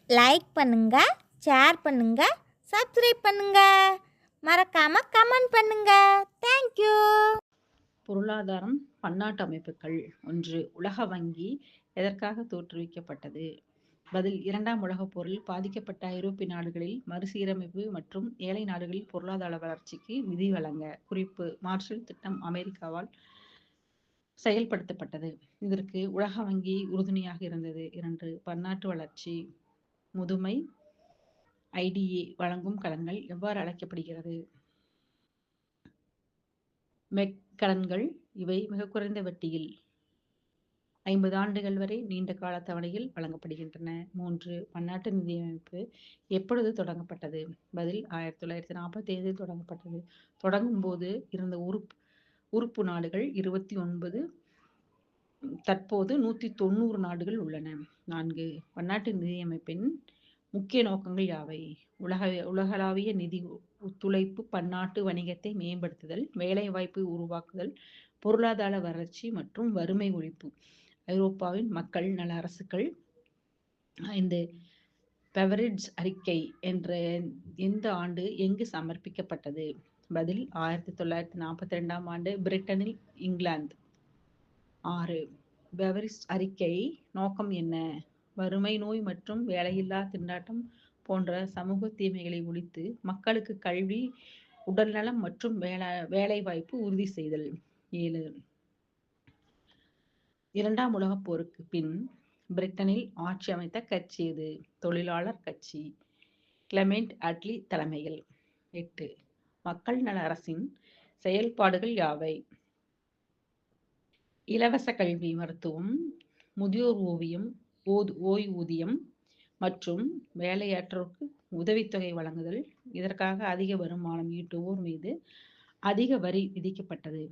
Like பண்ணுங்க, share பண்ணுங்க, subscribe பண்ணுங்க. மறக்காம கமெண்ட் பண்ணுங்க. Thank you. பொருளாதாரம் பன்னாட்டு அமைப்புகள். 1. உலக வங்கி எதற்காக தோற்றுவிக்கப்பட்டது? பதில்: இரண்டாம் உலகப் போரில் பாதிக்கப்பட்ட ஐரோப்பிய நாடுகளில் மறுசீரமைப்பு மற்றும் ஏழை நாடுகளில் பொருளாதார வளர்ச்சிக்கு நிதி வழங்க. குறிப்பு: மார்ஷல் திட்டம் அமெரிக்காவால் செயல்படுத்தப்பட்டது. இதற்கு உலக வங்கி உறுதுணையாக இருந்தது. 2. பன்னாட்டு வளர்ச்சி. முதுமை ஐடிஏ வழங்கும் கடன்கள் எவ்வாறு அழைக்கப்படுகிறது? மெக் கடன்கள். இவை மிக குறைந்த வட்டியில் 50 ஆண்டுகள் வரை நீண்ட கால தவணையில் வழங்கப்படுகின்றன. 3. பன்னாட்டு நிதியமைப்பு எப்பொழுது தொடங்கப்பட்டது? பதில்: 1945 தொடங்கப்பட்டது. தொடங்கும் போது இருந்த உறுப்பு நாடுகள் 29, தற்போது 190 நாடுகள் உள்ளன. 4. பன்னாட்டு நிதியமைப்பின் முக்கிய நோக்கங்கள் யாவை? உலகளாவிய நிதி ஒத்துழைப்பு, பன்னாட்டு வணிகத்தை மேம்படுத்துதல், வேலைவாய்ப்பு உருவாக்குதல், பொருளாதார வளர்ச்சி மற்றும் வறுமை ஒழிப்பு. ஐரோப்பாவின் மக்கள் நல அரசுகள். 5. பெவரிட்ஜ் அறிக்கை எந்த ஆண்டு எங்கு சமர்ப்பிக்கப்பட்டது? பதில்: 1942 ஆண்டு பிரிட்டனில், இங்கிலாந்து. 6. பெவரிட்ஜ் அறிக்கை நோக்கம் என்ன? வறுமை, நோய் மற்றும் வேலையில்லா திண்டாட்டம் போன்ற சமூக தீமைகளை ஒழித்து மக்களுக்கு கல்வி, உடல்நலம் மற்றும் வேலைவாய்ப்பு உறுதி செய்தல். 7. இரண்டாம் உலகப் போருக்கு பின் பிரிட்டனில் ஆட்சி அமைத்த கட்சி எது? தொழிலாளர் கட்சி. கிளமெண்ட் அட்லி தலைமையில். 8. மக்கள் நல அரசின் செயல்பாடுகள் யாவை? இலவச கல்வி, மருத்துவம், முதியோர் ஓய்வூதியம் மற்றும் வேலையற்றோருக்கு உதவித்தொகை வழங்குதல். இதற்காக அதிக வருமானம் ஈட்டுவோர் மீது அதிக வரி விதிக்கப்பட்டது.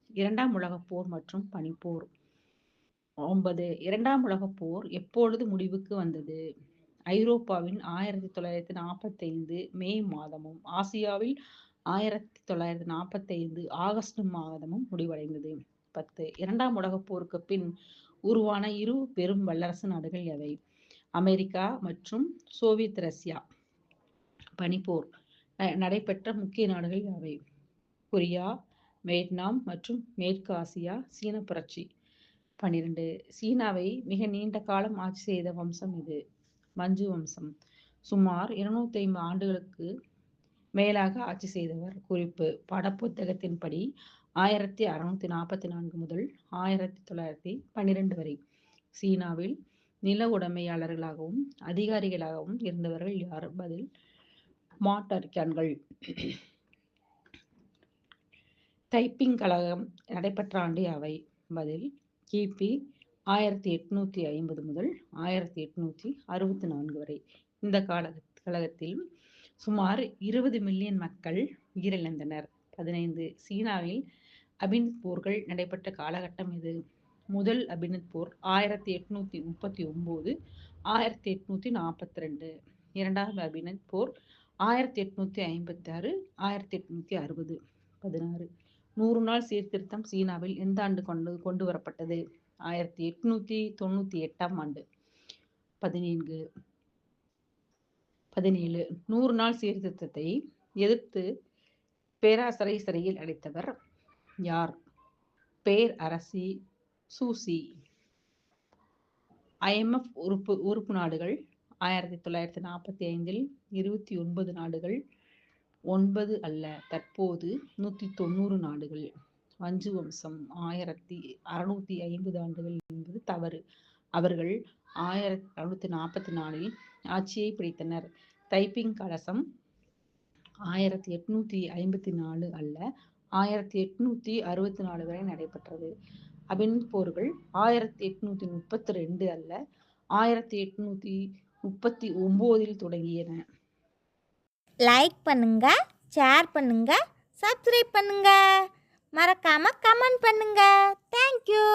இரண்டாம் உலகப் போர் மற்றும் பனிப்போர். 9. இரண்டாம் உலகப் போர் எப்பொழுது முடிவுக்கு வந்தது? ஐரோப்பாவில் 1945 மே மாதமும் ஆசியாவில் 1945 ஆகஸ்ட் மாதமும் முடிவடைந்தது. 10. இரண்டாம் உலகப் போருக்கு பின் உருவான இரு பெரும் வல்லரசு நாடுகள் எவை? அமெரிக்கா மற்றும் சோவியத் ரஷ்யா. பனிப்போர் நடைபெற்ற முக்கிய நாடுகள் யாவை? கொரியா, வியட்நாம் மற்றும் மேற்கு ஆசியா. சீன புரட்சி. 12. சீனாவை மிக நீண்ட காலம் ஆட்சி செய்த வம்சம் எது? மஞ்சு வம்சம். சுமார் 250 ஆண்டுகளுக்கு மேலாக ஆட்சி செய்தவர். குறிப்பு: படப்புத்தகத்தின்படி 1644 முதல் 1912 வரை சீனாவில் நில உடைமையாளர்களாகவும் அதிகாரிகளாகவும் இருந்தவர்கள் யார்? பதில்: மாட்டர்கான்கள். தைப்பிங் கழகம் நடைபெற்ற ஆண்டு யாவை? பதில்: கிபி 1850 முதல் 1864 வரை. இந்த கழகத்தில் சுமார் 20 மில்லியன் மக்கள் உயிரிழந்தனர். 15. சீனாவில் அபினத் போர்கள் நடைபெற்ற காலகட்டம் எது? முதல் அபினத் போர் 1839 1842. இரண்டாம் அபினத் போர் 1856 1860. 16. 100 நாள் சீர்திருத்தம் சீனாவில் எந்த ஆண்டு கொண்டு வரப்பட்டது? 1898 ஆண்டு. 17. 100 நாள் சீர்திருத்தத்தை எதிர்த்து பேராசரை சிறையில் அடைத்தவர் யார்? பேரரசி சூசி. IMF உறுப்பு நாடுகள் 1945 29 நாடுகள். 9 அல்ல, தற்போது 190 நாடுகள். மஞ்சு வம்சம் 1650 ஆண்டுகள் என்பது தவறு. அவர்கள் 1644 ஆட்சியை பிடித்தனர். தைப்பிங் கலசம் 1854 அல்ல, 1864 வரை நடைபெற்றது. அபினத் போர்கள் 1832 அல்ல, 1839 தொடங்கியன. லைக் பண்ணுங்க, ஷேர் பண்ணுங்க, சப்ஸ்கிரைப் பண்ணுங்க. மறக்காம கமெண்ட் பண்ணுங்க. Thank you.